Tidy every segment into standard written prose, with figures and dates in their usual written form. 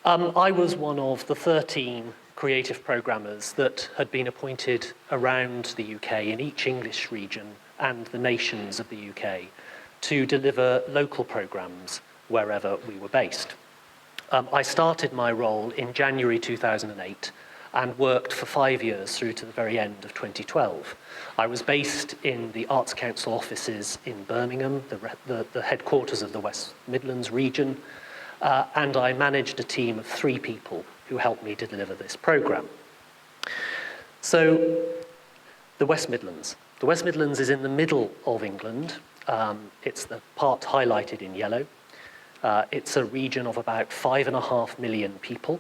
I was one of the 13 creative programmers that had been appointed around the UK in each English region and the nations of the UK to deliver local programs wherever we were based. I started my role in January 2008 and worked for 5 years through to the very end of 2012. I was based in the Arts Council offices in Birmingham, the headquarters of the West Midlands region, and I managed a team of 3 people who helped me to deliver this programme. So, the West Midlands. The West Midlands is in the middle of England. It's the part highlighted in yellow. It's a region of about 5.5 million people.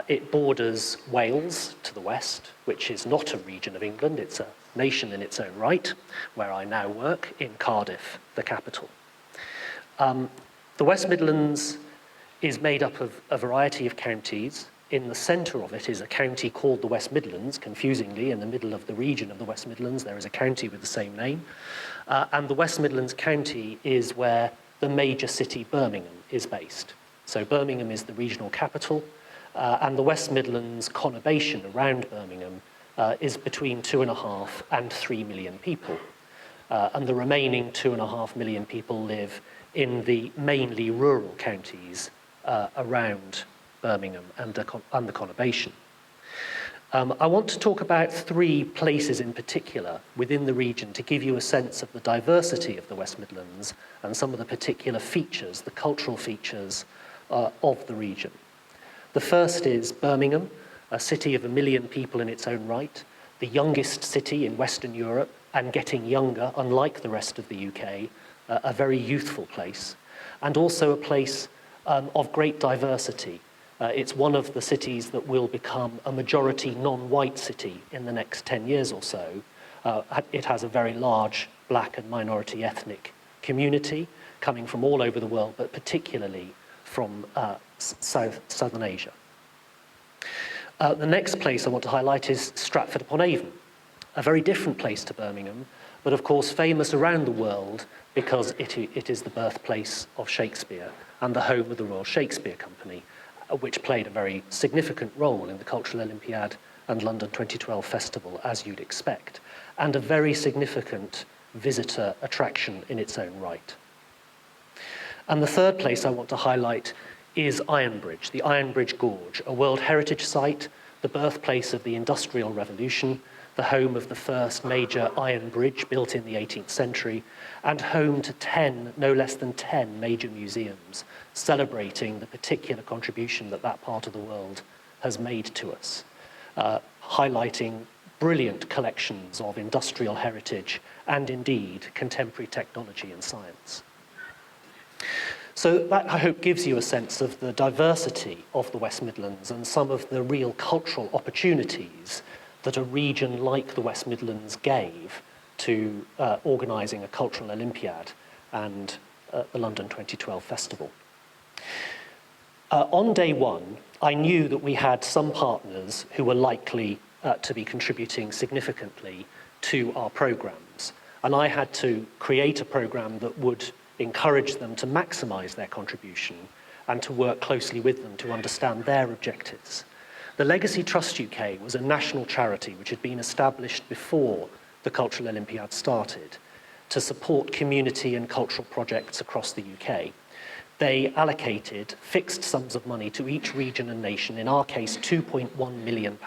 It borders Wales to the west, which is not a region of England, it's a nation in its own right, where I now work in Cardiff, the capital. The West Midlands is made up of a variety of counties. In the centre of it is a county called the West Midlands. Confusingly, in the middle of the region of the West Midlands, there is a county with the same name. And the West Midlands county is where the major city, Birmingham, is based. So Birmingham is the regional capital, and the West Midlands conurbation around Birmingham is between 2.5 and 3 million people. And the remaining 2.5 million people live in the mainly rural counties around Birmingham and the conurbation. I want to talk about 3 places in particular within the region to give you a sense of the diversity of the West Midlands and some of the particular features, the cultural features of the region. The first is Birmingham, a city of 1 million people in its own right, the youngest city in Western Europe and getting younger, unlike the rest of the UK, a very youthful place, and also a place of great diversity. It's one of the cities that will become a majority non-white city in the next 10 years or so. It has a very large black and minority ethnic community coming from all over the world, but particularly from Southern Asia. The next place I want to highlight is Stratford-upon-Avon, a very different place to Birmingham, but of course famous around the world because it is the birthplace of Shakespeare and the home of the Royal Shakespeare Company, which played a very significant role in the Cultural Olympiad and London 2012 Festival, as you'd expect, and a very significant visitor attraction in its own right. And the third place I want to highlight is Ironbridge, the Ironbridge Gorge, a World Heritage Site, the birthplace of the Industrial Revolution, the home of the first major iron bridge built in the 18th century, and home to 10, no less than 10 major museums, celebrating the particular contribution that that part of the world has made to us, highlighting brilliant collections of industrial heritage and indeed contemporary technology and science. So that, I hope, gives you a sense of the diversity of the West Midlands and some of the real cultural opportunities that a region like the West Midlands gave to organising a Cultural Olympiad and the London 2012 Festival. On day 1, I knew that we had some partners who were likely to be contributing significantly to our programmes, and I had to create a programme that would encourage them to maximise their contribution and to work closely with them to understand their objectives. The Legacy Trust UK was a national charity which had been established before the Cultural Olympiad started to support community and cultural projects across the UK. They allocated fixed sums of money to each region and nation, in our case £2.1 million,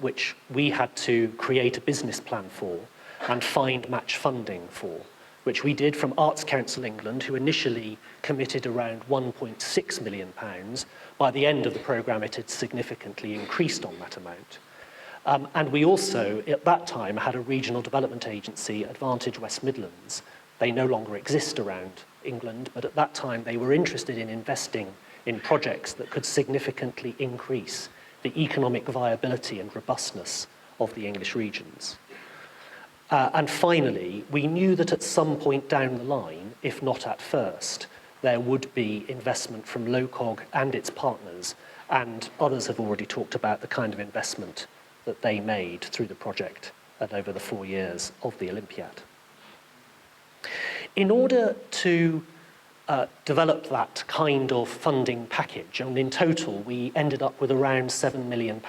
which we had to create a business plan for and find match funding for, which we did from Arts Council England, who initially committed around £1.6 million. By the end of the programme, it had significantly increased on that amount. And we also, at that time, had a regional development agency, Advantage West Midlands. They no longer exist around England, but at that time they were interested in investing in projects that could significantly increase the economic viability and robustness of the English regions. And finally, we knew that at some point down the line, if not at first, there would be investment from LOCOG and its partners, and others have already talked about the kind of investment that they made through the project and over the 4 years of the Olympiad. In order to developed that kind of funding package, and in total we ended up with around £7 million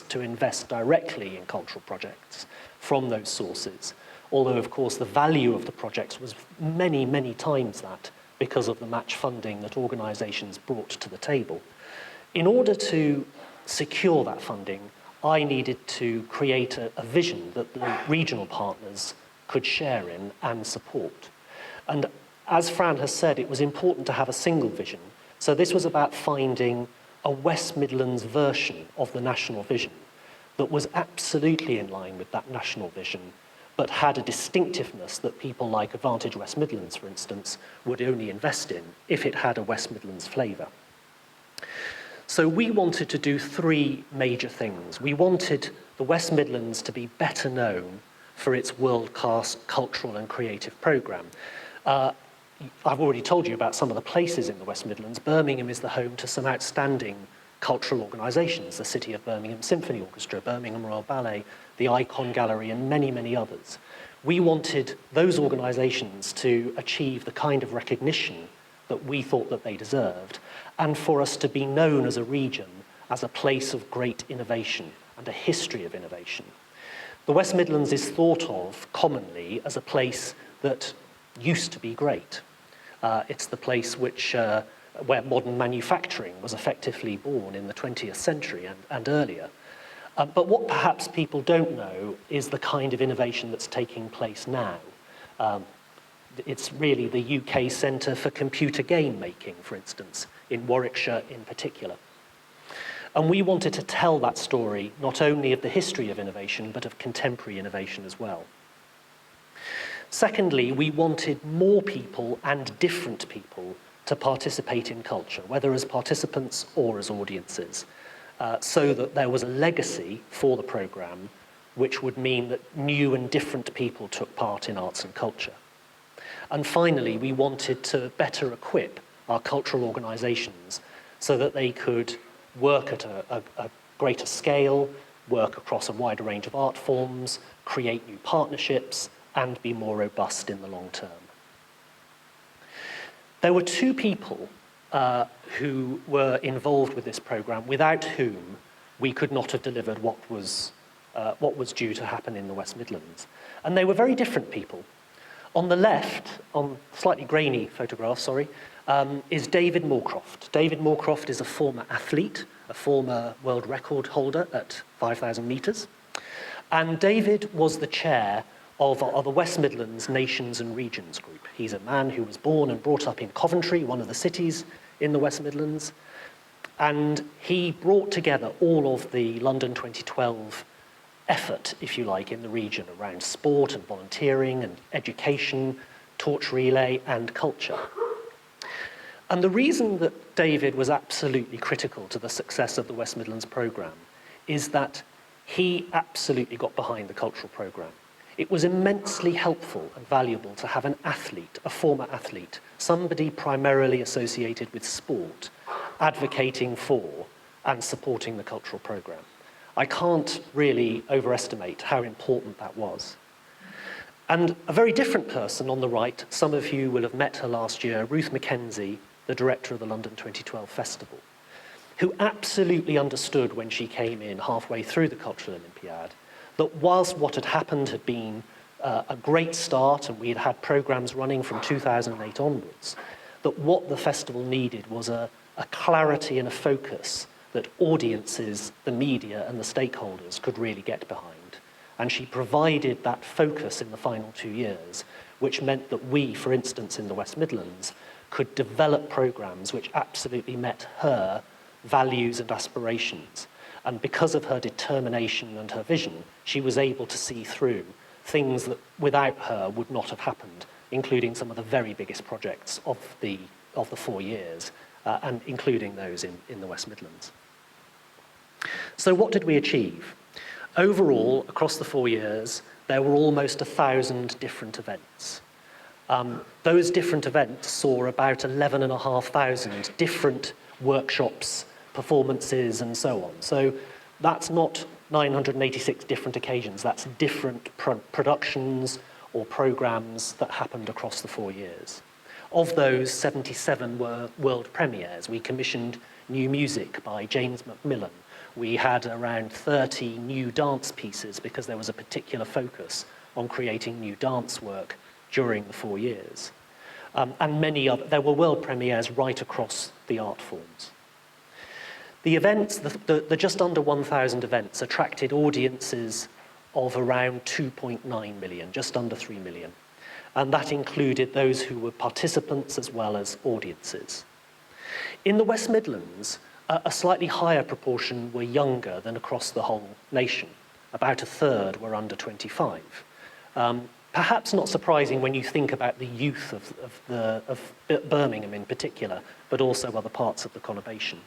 to invest directly in cultural projects from those sources. Although, of course, the value of the projects was many, many times that because of the match funding that organisations brought to the table. In order to secure that funding, I needed to create a vision that the regional partners could share in and support. And as Fran has said, it was important to have a single vision. So this was about finding a West Midlands version of the national vision that was absolutely in line with that national vision, but had a distinctiveness that people like Advantage West Midlands, for instance, would only invest in if it had a West Midlands flavour. So we wanted to do three major things. We wanted the West Midlands to be better known for its world-class cultural and creative programme. I've already told you about some of the places in the West Midlands. Birmingham is the home to some outstanding cultural organisations, the City of Birmingham Symphony Orchestra, Birmingham Royal Ballet, the Icon Gallery, and many, many others. We wanted those organisations to achieve the kind of recognition that we thought that they deserved, and for us to be known as a region as a place of great innovation and a history of innovation. The West Midlands is thought of commonly as a place that used to be great. It's the place where modern manufacturing was effectively born in the 20th century and earlier. But what perhaps people don't know is the kind of innovation that's taking place now. It's really the UK Centre for Computer Game Making, for instance, in Warwickshire in particular. And we wanted to tell that story not only of the history of innovation, but of contemporary innovation as well. Secondly, we wanted more people and different people to participate in culture, whether as participants or as audiences, so that there was a legacy for the programme, which would mean that new and different people took part in arts and culture. And finally, we wanted to better equip our cultural organisations so that they could work at a greater scale, work across a wider range of art forms, create new partnerships, and be more robust in the long term. There were two people who were involved with this programme, without whom we could not have delivered what was due to happen in the West Midlands. And they were very different people. On the left, on slightly grainy photograph, is David Moorcroft. David Moorcroft is a former athlete, a former world record holder at 5,000 metres. And David was the chair of the West Midlands Nations and Regions group. He's a man who was born and brought up in Coventry, one of the cities in the West Midlands. And he brought together all of the London 2012 effort, if you like, in the region around sport and volunteering and education, torch relay and culture. And the reason that David was absolutely critical to the success of the West Midlands programme is that he absolutely got behind the cultural programme. It was immensely helpful and valuable to have an athlete, a former athlete, somebody primarily associated with sport, advocating for and supporting the cultural programme. I can't really overestimate how important that was. And a very different person on the right, some of you will have met her last year, Ruth Mackenzie, the director of the London 2012 Festival, who absolutely understood when she came in halfway through the Cultural Olympiad that whilst what had happened had been a great start and we had had programmes running from 2008 onwards, that what the festival needed was a clarity and a focus that audiences, the media and the stakeholders could really get behind. And she provided that focus in the final 2 years, which meant that we, for instance, in the West Midlands, could develop programmes which absolutely met her values and aspirations. And because of her determination and her vision, she was able to see through things that without her would not have happened, including some of the very biggest projects of the 4 years, and including those in the West Midlands. So what did we achieve? Overall, across the 4 years, there were almost 1,000 different events. Those different events saw about 11,500 different workshops, performances, and so on. So that's not 986 different occasions, that's different productions or programmes that happened across the 4 years. Of those, 77 were world premieres. We commissioned new music by James Macmillan. We had around 30 new dance pieces because there was a particular focus on creating new dance work during the 4 years. And there were world premieres right across the art forms. The events, the just under 1,000 events, attracted audiences of around 2.9 million, just under 3 million. And that included those who were participants as well as audiences. In the West Midlands, a slightly higher proportion were younger than across the whole nation. About a third were under 25. Perhaps not surprising when you think about the youth of Birmingham in particular, but also other parts of the conurbation.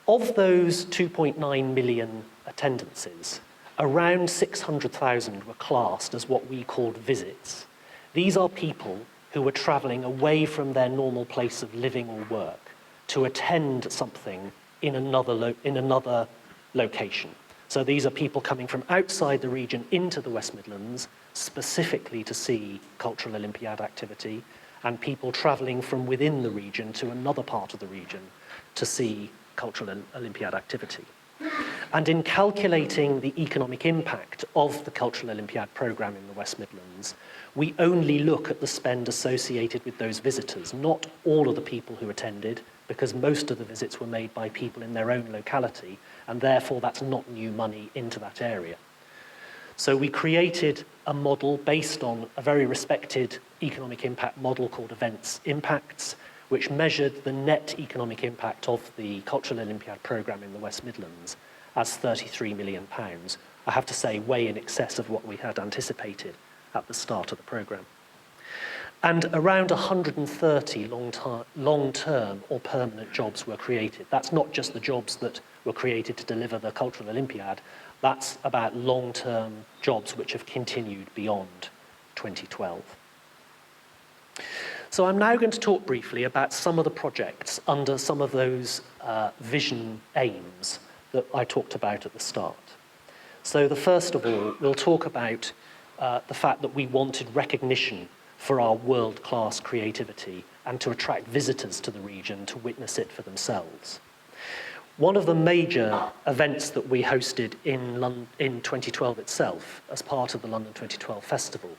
Of those 2.9 million attendances, around 600,000 were classed as what we called visits. These are people who were travelling away from their normal place of living or work to attend something in another location. So these are people coming from outside the region into the West Midlands, specifically to see Cultural Olympiad activity, and people travelling from within the region to another part of the region to see Cultural Olympiad activity. And in calculating the economic impact of the Cultural Olympiad programme in the West Midlands, we only look at the spend associated with those visitors, not all of the people who attended, because most of the visits were made by people in their own locality, and therefore that's not new money into that area. So we created a model based on a very respected economic impact model called Events Impacts, which measured the net economic impact of the Cultural Olympiad programme in the West Midlands as £33 million. I have to say, way in excess of what we had anticipated at the start of the programme. And around 130 long-term or permanent jobs were created. That's not just the jobs that were created to deliver the Cultural Olympiad, that's about long-term jobs which have continued beyond 2012. So I'm now going to talk briefly about some of the projects under some of those vision aims that I talked about at the start. So the first of all, we'll talk about the fact that we wanted recognition for our world-class creativity and to attract visitors to the region to witness it for themselves. One of the major events that we hosted in 2012 itself, as part of the London 2012 Festival,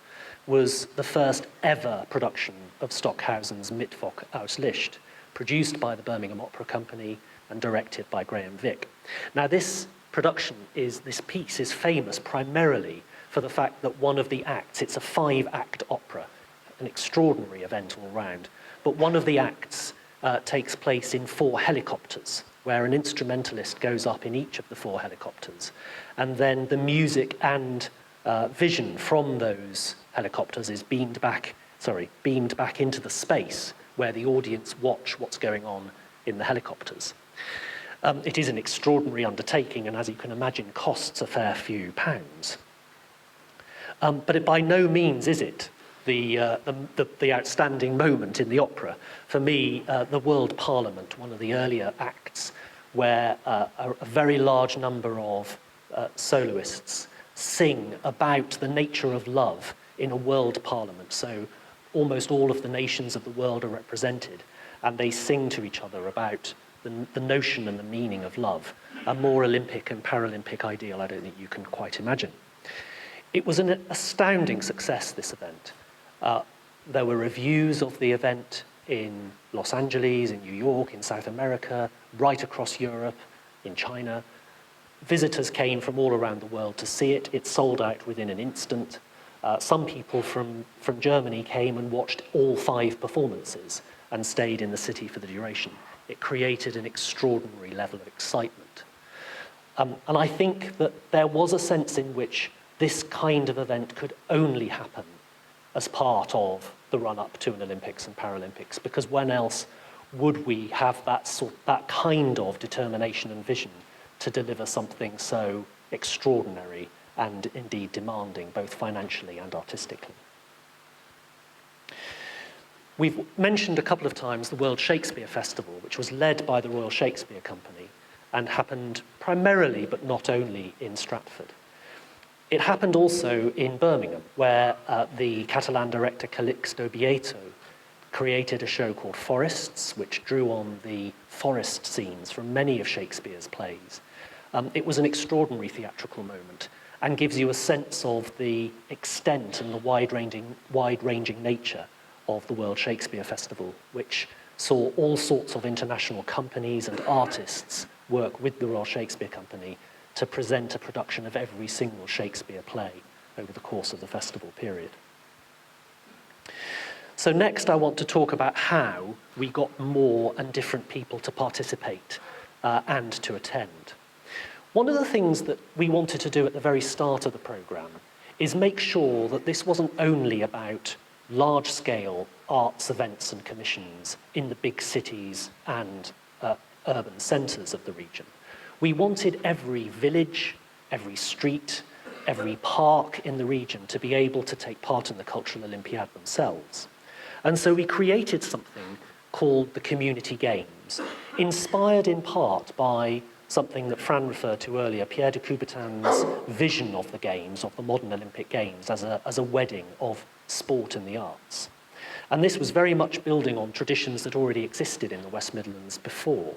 was the first ever production of Stockhausen's Mittwoch aus Licht, produced by the Birmingham Opera Company and directed by Graham Vick. Now this piece is famous primarily for the fact that one of the acts, it's a 5-act opera, an extraordinary event all round, but one of the acts takes place in 4 helicopters, where an instrumentalist goes up in each of the 4 helicopters, and then the music and vision from those helicopters is beamed back into the space where the audience watch what's going on in the helicopters. It is an extraordinary undertaking, and as you can imagine, costs a fair few pounds. But by no means is it the outstanding moment in the opera. For me, the World Parliament, one of the earlier acts, where a very large number of soloists sing about the nature of love in a world parliament. So almost all of the nations of the world are represented, and they sing to each other about the notion and the meaning of love, a more Olympic and Paralympic ideal I don't think you can quite imagine. It was an astounding success, this event. There were reviews of the event in Los Angeles, in New York, in South America, right across Europe, in China. Visitors came from all around the world to see it. It sold out within an instant. Some people from Germany came and watched all 5 performances and stayed in the city for the duration. It created an extraordinary level of excitement. And I think that there was a sense in which this kind of event could only happen as part of the run-up to an Olympics and Paralympics, because when else would we have that kind of determination and vision to deliver something so extraordinary and indeed demanding, both financially and artistically. We've mentioned a couple of times the World Shakespeare Festival, which was led by the Royal Shakespeare Company and happened primarily, but not only, in Stratford. It happened also in Birmingham, where the Catalan director Calixto Bieto created a show called Forests, which drew on the forest scenes from many of Shakespeare's plays. It was an extraordinary theatrical moment and gives you a sense of the extent and the wide-ranging nature of the World Shakespeare Festival, which saw all sorts of international companies and artists work with the Royal Shakespeare Company to present a production of every single Shakespeare play over the course of the festival period. So next I want to talk about how we got more and different people to participate and to attend. One of the things that we wanted to do at the very start of the programme is make sure that this wasn't only about large-scale arts events and commissions in the big cities and urban centres of the region. We wanted every village, every street, every park in the region to be able to take part in the Cultural Olympiad themselves. And so we created something called the Community Games, inspired in part by something that Fran referred to earlier, Pierre de Coubertin's vision of the Games, of the modern Olympic Games, as a wedding of sport and the arts. And this was very much building on traditions that already existed in the West Midlands before.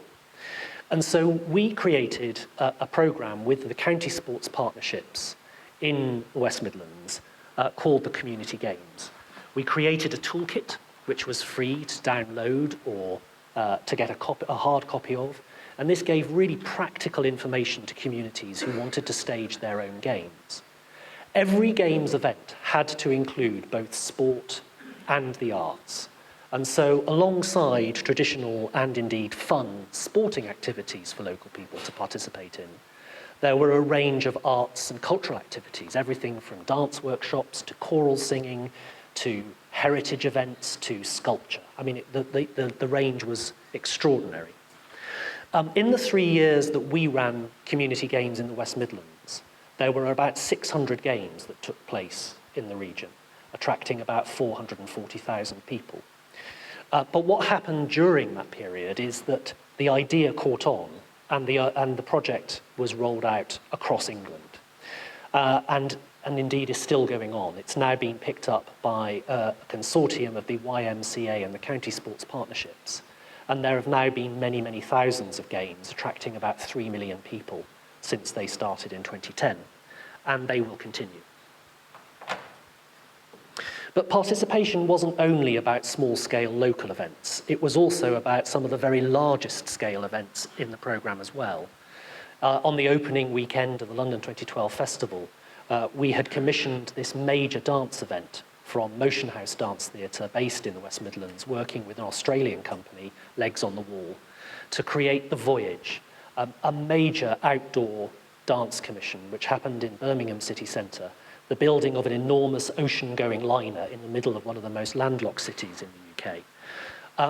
And so we created a programme with the county sports partnerships in the West Midlands called the Community Games. We created a toolkit which was free to download or to get a hard copy of, and this gave really practical information to communities who wanted to stage their own games. Every games event had to include both sport and the arts. And so alongside traditional and indeed fun sporting activities for local people to participate in, there were a range of arts and cultural activities, everything from dance workshops to choral singing to heritage events to sculpture. I mean, the range was extraordinary. In the 3 years that we ran community games in the West Midlands, there were about 600 games that took place in the region, attracting about 440,000 people. But what happened during that period is that the idea caught on and the project was rolled out across England. And indeed is still going on. It's now been picked up by a consortium of the YMCA and the county sports partnerships. And there have now been many, many thousands of games, attracting about 3 million people since they started in 2010. And they will continue. But participation wasn't only about small-scale local events. It was also about some of the very largest scale events in the programme as well. On the opening weekend of the London 2012 Festival, we had commissioned this major dance event from Motion House Dance Theatre, based in the West Midlands, working with an Australian company, Legs on the Wall, to create the Voyage, a major outdoor dance commission which happened in Birmingham city centre, the building of an enormous ocean-going liner in the middle of one of the most landlocked cities in the UK.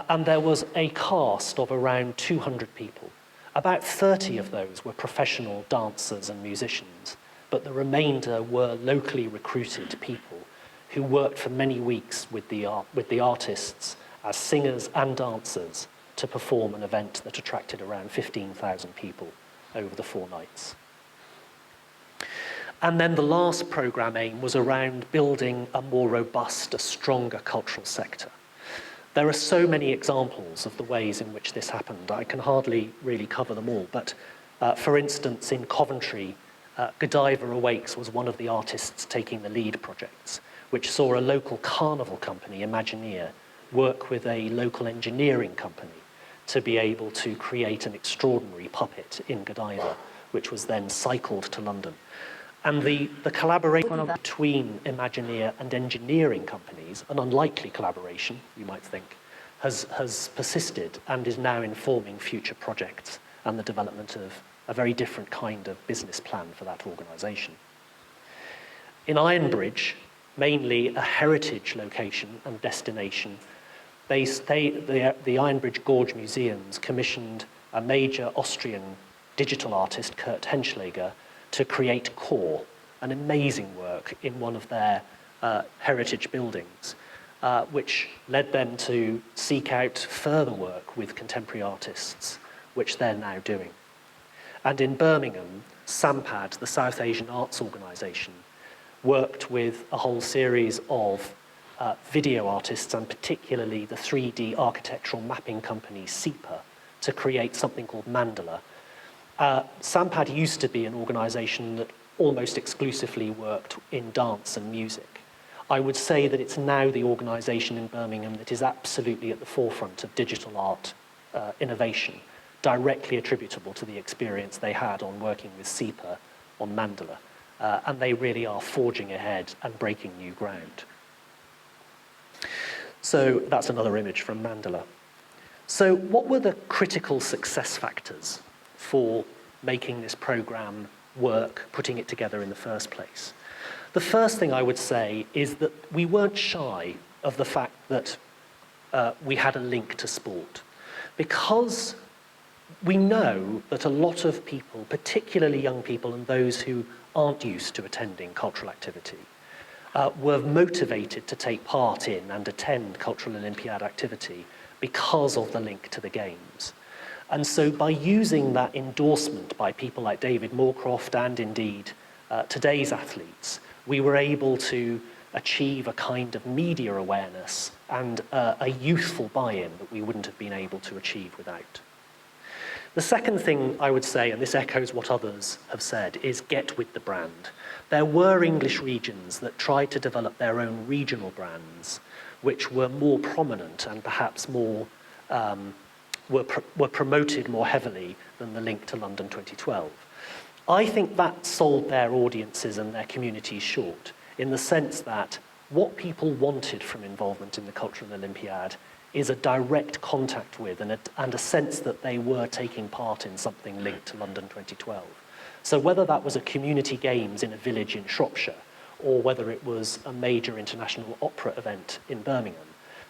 And there was a cast of around 200 people. About 30 of those were professional dancers and musicians, but the remainder were locally recruited people who worked for many weeks with the artists as singers and dancers to perform an event that attracted around 15,000 people over the 4 nights. And then the last programme aim was around building a more robust, a stronger cultural sector. There are so many examples of the ways in which this happened. I can hardly really cover them all, but for instance, in Coventry, Godiva Awakes was one of the artists taking the lead projects, which saw a local carnival company, Imagineer, work with a local engineering company to be able to create an extraordinary puppet in Godiva, which was then cycled to London. And the collaboration between Imagineer and engineering companies, an unlikely collaboration, you might think, has persisted and is now informing future projects and the development of a very different kind of business plan for that organisation. In Ironbridge, mainly a heritage location and destination, the Ironbridge Gorge Museums commissioned a major Austrian digital artist, Kurt Henschlager, to create Core, an amazing work in one of their heritage buildings, which led them to seek out further work with contemporary artists, which they're now doing. And in Birmingham, SAMPAD, the South Asian Arts Organisation, worked with a whole series of video artists, and particularly the 3D architectural mapping company SEPA, to create something called Mandala. SAMPAD used to be an organisation that almost exclusively worked in dance and music. I would say that it's now the organisation in Birmingham that is absolutely at the forefront of digital art innovation, directly attributable to the experience they had on working with SEPA on Mandala. And they really are forging ahead and breaking new ground. So that's another image from Mandala. So what were the critical success factors for making this programme work, putting it together in the first place? The first thing I would say is that we weren't shy of the fact that we had a link to sport, because we know that a lot of people, particularly young people and those who aren't used to attending cultural activity, were motivated to take part in and attend Cultural Olympiad activity because of the link to the Games. And so by using that endorsement by people like David Moorcroft and indeed today's athletes, we were able to achieve a kind of media awareness and a youthful buy-in that we wouldn't have been able to achieve without. The second thing I would say, and this echoes what others have said, is get with the brand. There were English regions that tried to develop their own regional brands, which were more prominent and perhaps more were promoted more heavily than the link to London 2012. I think that sold their audiences and their communities short, in the sense that what people wanted from involvement in the Cultural Olympiad is a direct contact with and a sense that they were taking part in something linked to London 2012. So whether that was a community games in a village in Shropshire, or whether it was a major international opera event in Birmingham,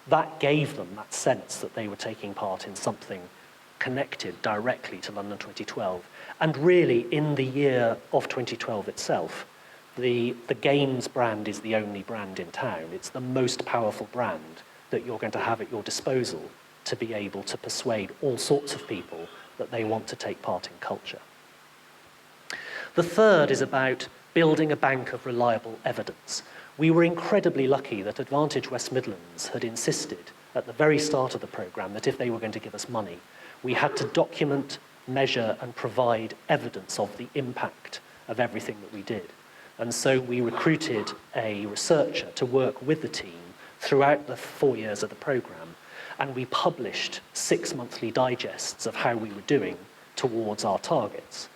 that gave them that sense that they were taking part in something connected directly to London 2012. And really, in the year of 2012 itself, the Games brand is the only brand in town. It's the most powerful brand that you're going to have at your disposal to be able to persuade all sorts of people that they want to take part in culture. The third is about building a bank of reliable evidence. We were incredibly lucky that Advantage West Midlands had insisted at the very start of the programme that if they were going to give us money, we had to document, measure and provide evidence of the impact of everything that we did. And so we recruited a researcher to work with the team throughout the 4 years of the programme, and we published 6 monthly digests of how we were doing towards our targets.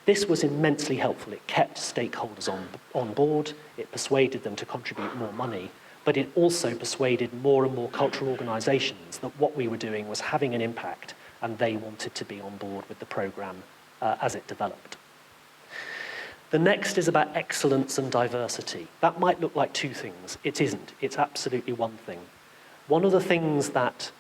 This was immensely helpful. It kept stakeholders on board, it persuaded them to contribute more money, but it also persuaded more and more cultural organisations that what we were doing was having an impact and they wanted to be on board with the programme as it developed. The next is about excellence and diversity. That might look like two things. It isn't. It's absolutely one thing. One of the things that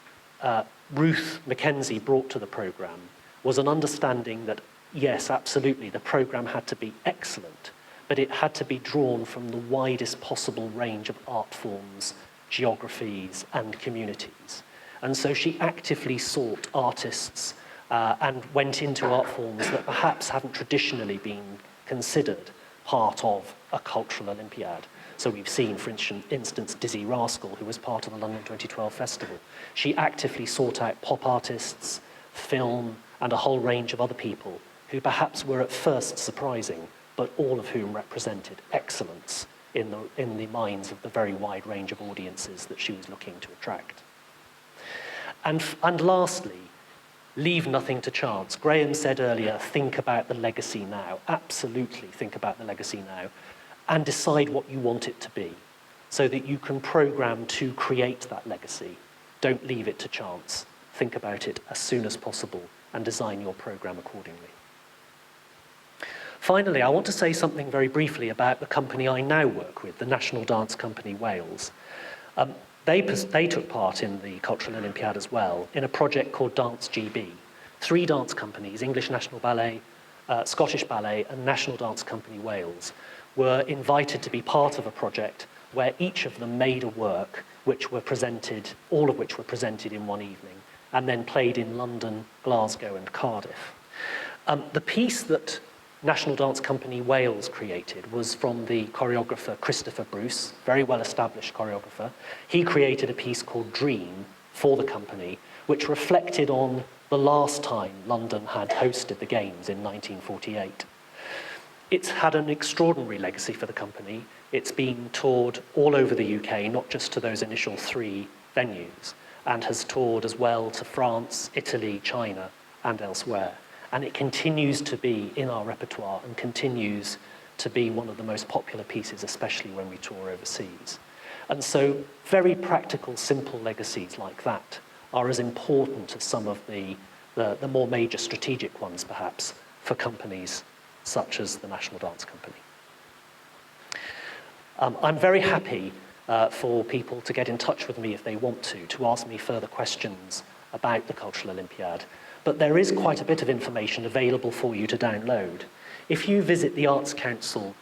Ruth Mackenzie brought to the programme was an understanding that, yes, absolutely, the programme had to be excellent, but it had to be drawn from the widest possible range of art forms, geographies, and communities. And so she actively sought artists and went into art forms that perhaps haven't traditionally been considered part of a cultural Olympiad. So we've seen, for instance, Dizzy Rascal, who was part of the London 2012 festival. She actively sought out pop artists, film, and a whole range of other people who perhaps were at first surprising, but all of whom represented excellence in the minds of the very wide range of audiences that she was looking to attract. And lastly, leave nothing to chance. Graham said earlier, think about the legacy now. Absolutely think about the legacy now and decide what you want it to be so that you can programme to create that legacy. Don't leave it to chance. Think about it as soon as possible and design your programme accordingly. Finally, I want to say something very briefly about the company I now work with, the National Dance Company Wales. They took part in the Cultural Olympiad as well in a project called Dance GB. 3 dance companies, English National Ballet, Scottish Ballet and National Dance Company Wales, were invited to be part of a project where each of them made a work which were presented, all of which were presented in one evening, and then played in London, Glasgow and Cardiff. The piece that National Dance Company Wales created was from the choreographer Christopher Bruce, very well-established choreographer. He created a piece called Dream for the company, which reflected on the last time London had hosted the Games in 1948. It's had an extraordinary legacy for the company. It's been toured all over the UK, not just to those initial 3 venues, and has toured as well to France, Italy, China, and elsewhere. And it continues to be in our repertoire and continues to be one of the most popular pieces, especially when we tour overseas. And so very practical, simple legacies like that are as important as some of the more major strategic ones, perhaps, for companies such as the National Dance Company. I'm very happy for people to get in touch with me if they want to ask me further questions about the Cultural Olympiad. But there is quite a bit of information available for you to download. If you visit the Arts Council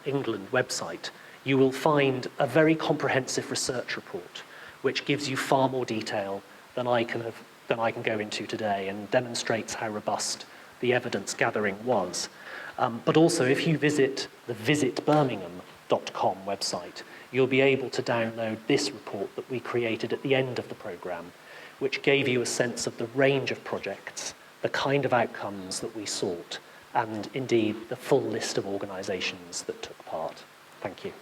England website, you will find a very comprehensive research report which gives you far more detail than I can go into today and demonstrates how robust the evidence gathering was. But also, if you visit the visitbirmingham.com website, you'll be able to download this report that we created at the end of the programme, which gave you a sense of the range of projects, the kind of outcomes that we sought, and indeed the full list of organisations that took part. Thank you.